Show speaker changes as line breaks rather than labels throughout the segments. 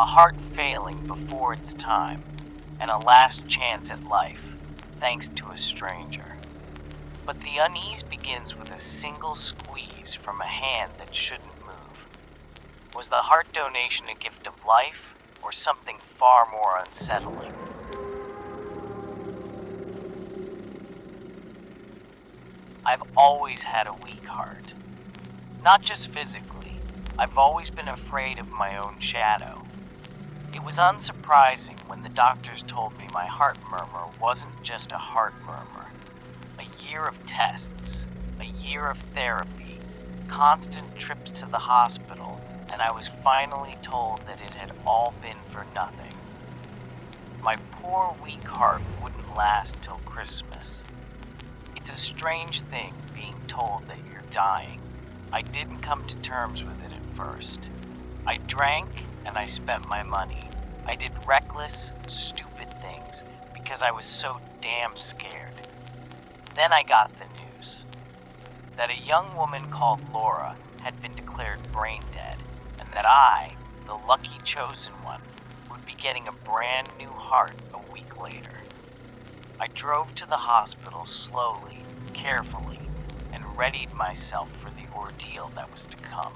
a heart failing before its time, and a last chance at life, thanks to a stranger. But the unease begins with a single squeeze from a hand that shouldn't move. Was the heart donation a gift of life, or something far more unsettling? I've always had a weak heart. Not just physically, I've always been afraid of my own shadow. It was unsurprising when the doctors told me my heart murmur wasn't just a heart murmur. A year of tests, a year of therapy, constant trips to the hospital, and I was finally told that it had all been for nothing. My poor weak heart wouldn't last till Christmas. It's a strange thing being told that you're dying. I didn't come to terms with it at first. I drank and I spent my money. I did reckless, stupid things because I was so damn scared. Then I got the news that a young woman called Laura had been declared brain dead, and that I, the lucky chosen one, would be getting a brand new heart a week later. I drove to the hospital slowly, carefully, and readied myself for the ordeal that was to come.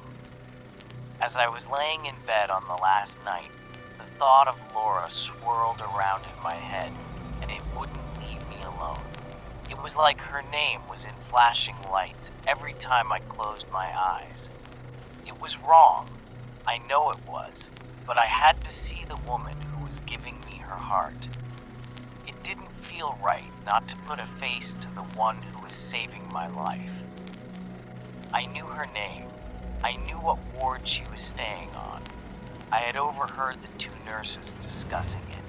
As I was laying in bed on the last night, the thought of Laura swirled around in my head, and it wouldn't leave me alone. It was like her name was in flashing lights every time I closed my eyes. It was wrong, I know it was, but I had to see the woman who was giving me her heart. It didn't feel right not to put a face to the one who was saving my life. I knew her name. I knew what ward she was staying on. I had overheard the two nurses discussing it.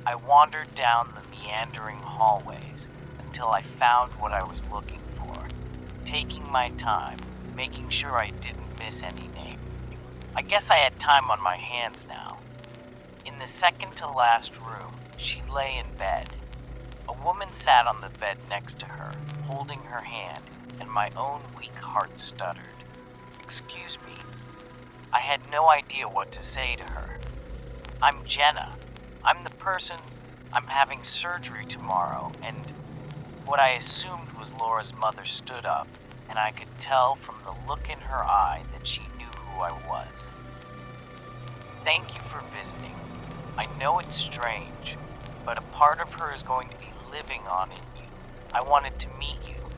I wandered down the meandering hallways until I found what I was looking for, taking my time, making sure I didn't miss any name. I guess I had time on my hands now. In the second to last room, she lay in bed. A woman sat on the bed next to her, holding her hand, and my own weak heart stuttered. "Excuse me." I had no idea what to say to her. "I'm Jenna. I'm the person. I'm having surgery tomorrow," and what I assumed was Laura's mother stood up, and I could tell from the look in her eye that she knew who I was. "Thank you for visiting. I know it's strange, but a part of her is going to be living on in you. I wanted to meet you."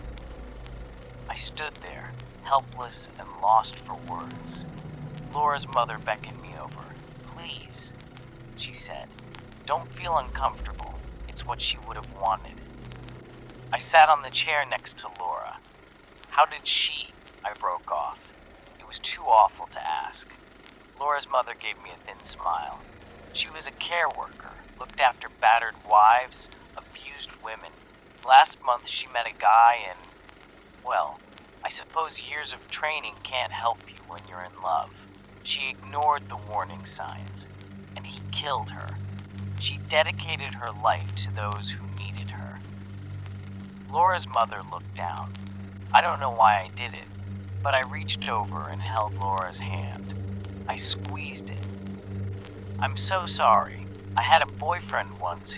I stood there, helpless and lost for words. Laura's mother beckoned me over. "Please," she said. "Don't feel uncomfortable. It's what she would have wanted." I sat on the chair next to Laura. "How did she?" I broke off. It was too awful to ask. Laura's mother gave me a thin smile. She was a care worker, looked after battered wives, abused women. Last month she met a guy and, well, I suppose years of training can't help you when you're in love. She ignored the warning signs, and he killed her. She dedicated her life to those who needed her. Laura's mother looked down. I don't know why I did it, but I reached over and held Laura's hand. I squeezed it. "I'm so sorry. I had a boyfriend once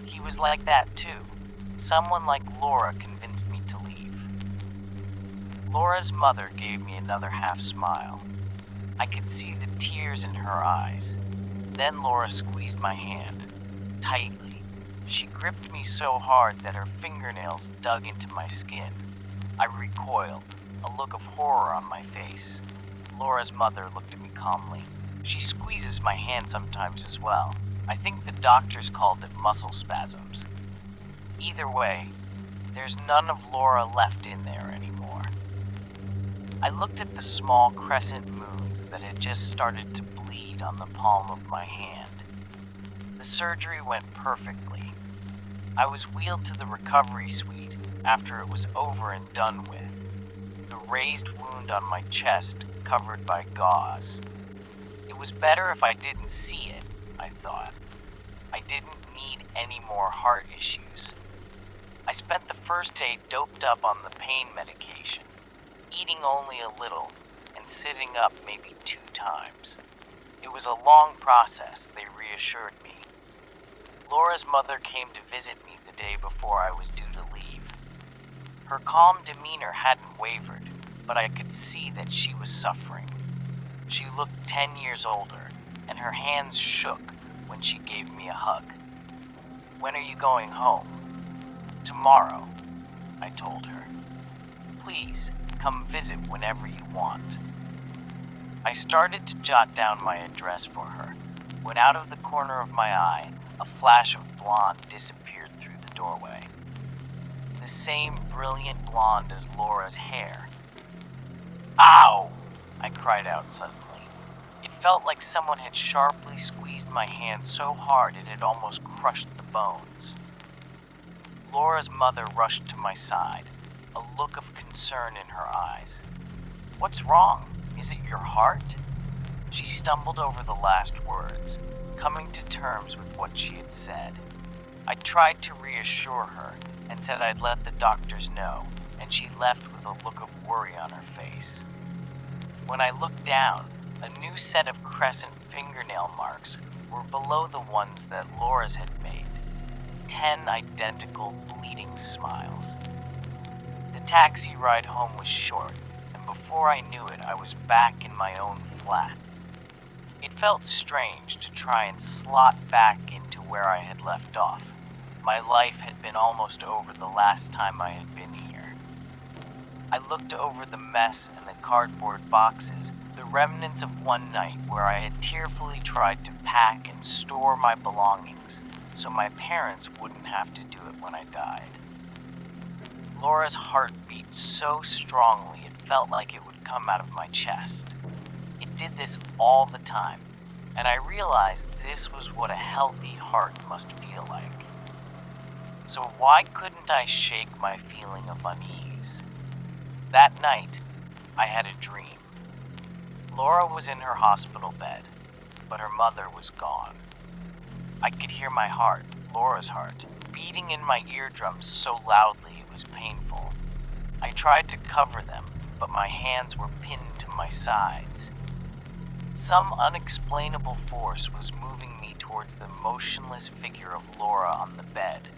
he was like that too. Someone like Laura convinced me to leave." Laura's mother gave me another half smile. I could see the tears in her eyes. Then Laura squeezed my hand, tightly. She gripped me so hard that her fingernails dug into my skin. I recoiled, a look of horror on my face. Laura's mother looked at me calmly. She squeezes my hand sometimes as well. I think the doctors called it muscle spasms. Either way, there's none of Laura left in there anymore. I looked at the small crescent moons that had just started to bleed on the palm of my hand. The surgery went perfectly. I was wheeled to the recovery suite after it was over and done with, the raised wound on my chest covered by gauze. It was better if I didn't see it, I thought. I didn't need any more heart issues. I spent the first day doped up on the pain medication, eating only a little and sitting up maybe 2 times. It was a long process, they reassured me. Laura's mother came to visit me the day before I was due to leave. Her calm demeanor hadn't wavered, but I could see that she was suffering. She looked 10 years older, and her hands shook when she gave me a hug. "When are you going home?" "Tomorrow," I told her. "Please, come visit whenever you want." I started to jot down my address for her, when out of the corner of my eye, a flash of blonde disappeared through the doorway. The same brilliant blonde as Laura's hair. "Ow!" I cried out suddenly. It felt like someone had sharply squeezed my hand so hard it had almost crushed the bones. Laura's mother rushed to my side, a look of concern in her eyes. "What's wrong? Is it your heart?" She stumbled over the last words, coming to terms with what she had said. I tried to reassure her and said I'd let the doctors know, and she left with a look of worry on her face. When I looked down, a new set of crescent fingernail marks were below the ones that Laura's had made. 10 identical bleeding smiles. The taxi ride home was short, and before I knew it, I was back in my own flat. It felt strange to try and slot back into where I had left off. My life had been almost over the last time I had been here. I looked over the mess and the cardboard boxes, the remnants of one night where I had tearfully tried to pack and store my belongings so my parents wouldn't have to do it when I died. Laura's heart beat so strongly it felt like it would come out of my chest. It did this all the time, and I realized this was what a healthy heart must feel like. So why couldn't I shake my feeling of unease? That night, I had a dream. Laura was in her hospital bed, but her mother was gone. I could hear my heart, Laura's heart, beating in my eardrums so loudly it was painful. I tried to cover them, but my hands were pinned to my sides. Some unexplainable force was moving me towards the motionless figure of Laura on the bed.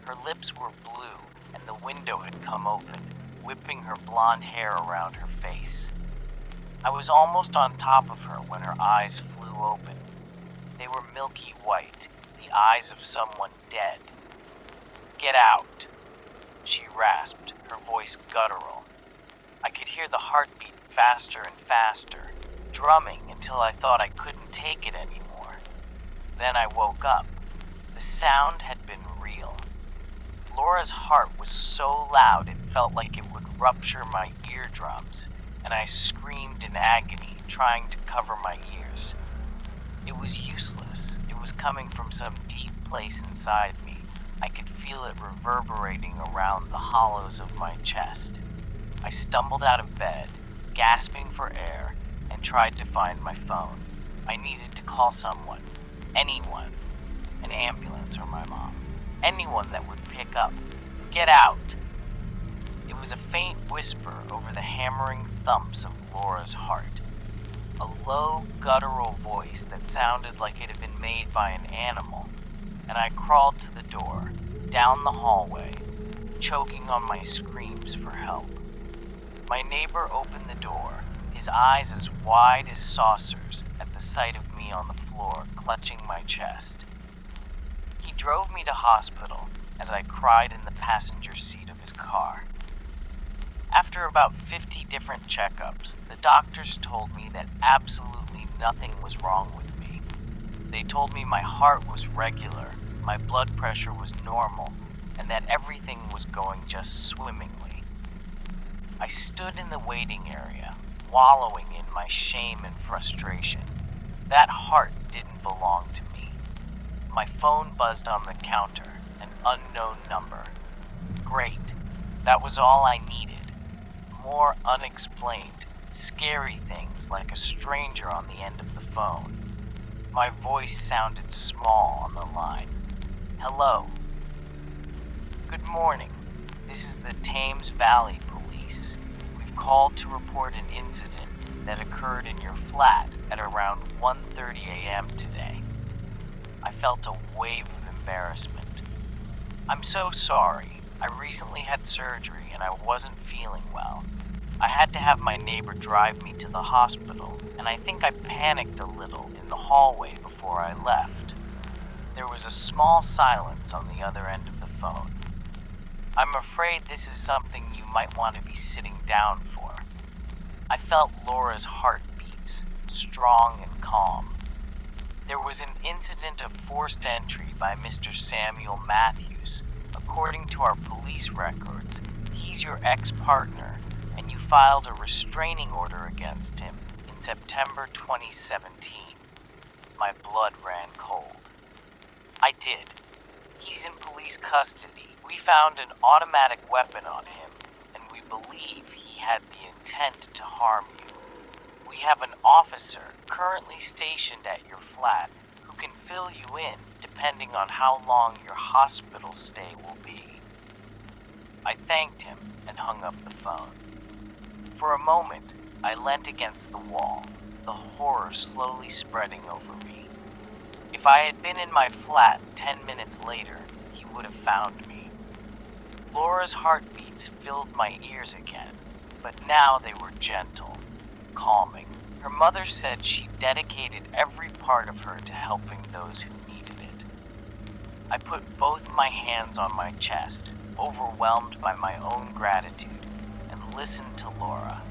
Her lips were blue, and the window had come open, whipping her blonde hair around her face. I was almost on top of her when her eyes flew open. They were milky white, the eyes of someone dead. "Get out," she rasped, her voice guttural. I could hear the heartbeat faster and faster, drumming until I thought I couldn't take it anymore. Then I woke up. The sound had been real. Laura's heart was so loud it felt like it would rupture my eardrums, and I screamed in agony, trying to cover my ears. It was useless. It was coming from some deep place inside me. I could feel it reverberating around the hollows of my chest. I stumbled out of bed, gasping for air, and tried to find my phone. I needed to call someone. Anyone. An ambulance or my mom. Anyone that would pick up. "Get out!" It was a faint whisper over the hammering thumps of Laura's heart. A low, guttural voice that sounded like it had been made by an animal, and I crawled to the door, down the hallway, choking on my screams for help. My neighbor opened the door, his eyes as wide as saucers at the sight of me on the floor, clutching my chest. He drove me to hospital as I cried in the passenger seat of his car. After about 50 different checkups, the doctors told me that absolutely nothing was wrong with me. They told me my heart was regular, my blood pressure was normal, and that everything was going just swimmingly. I stood in the waiting area, wallowing in my shame and frustration. That heart didn't belong to me. My phone buzzed on the counter, an unknown number. Great. That was all I needed. More unexplained, scary things like a stranger on the end of the phone. My voice sounded small on the line. "Hello. Good morning. This is the Thames Valley Police. We've called to report an incident that occurred in your flat at around 1:30 a.m. today. I felt a wave of embarrassment. I'm so sorry. I recently had surgery and I wasn't feeling well. I had to have my neighbor drive me to the hospital, and I think I panicked a little in the hallway before I left. There was a small silence on the other end of the phone. I'm afraid this is something you might want to be sitting down for. I felt Laura's heartbeats, strong and calm. There was an incident of forced entry by Mr. Samuel Matthews. According to our police records, he's your ex-partner, and you filed a restraining order against him in September 2017. My blood ran cold. I did. He's in police custody. We found an automatic weapon on him, and we believe he had the intent to harm you. We have an officer currently stationed at your flat who can fill you in depending on how long your hospital stay will be. I thanked him and hung up the phone. For a moment, I leant against the wall, the horror slowly spreading over me. If I had been in my flat 10 minutes later, he would have found me. Laura's heartbeats filled my ears again, but now they were gentle, calming. Her mother said she dedicated every part of her to helping those who needed it. I put both my hands on my chest, overwhelmed by my own gratitude, and listened to Laura.